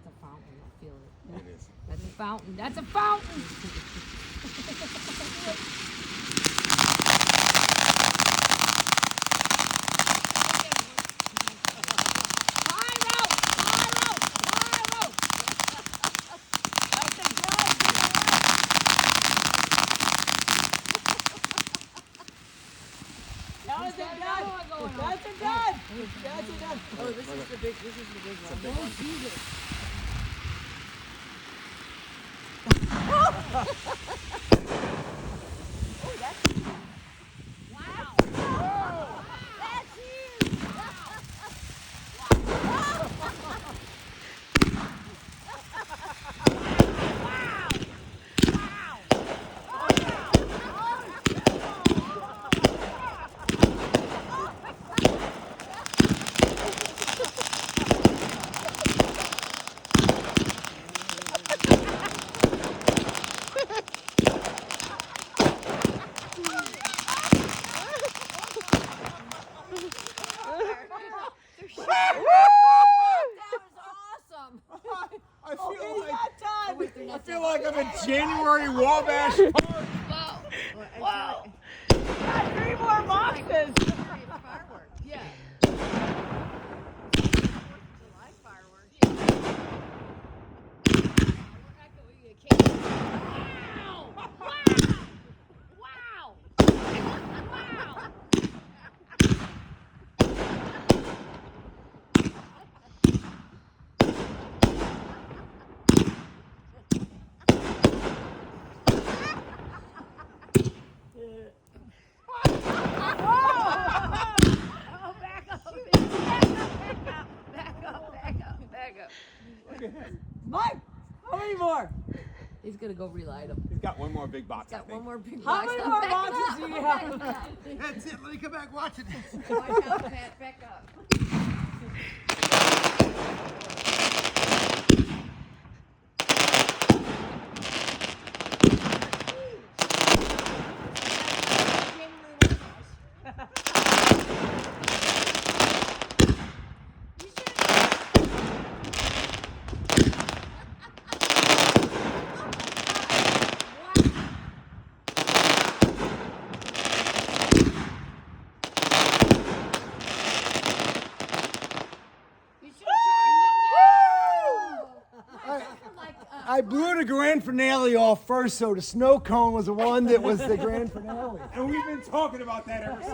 That's a fountain. I feel it. It is. That's a fountain. That's a fountain. Oh, this is the big one. Oh, Jesus. I feel like I'm in January Wabash Park. Wow. Got 3 more boxes. Yeah. July fireworks. Wow! Wow! Wow! Back up. Mike, how many more? He's gonna go relight them. He's got one more big box. Got one more big How box. many more boxes do you have? That's it. Let me come back watch it. Watch out, Pat. Back up. I blew the grand finale off first, so the snow cone was the one that was the grand finale. And we've been talking about that ever since.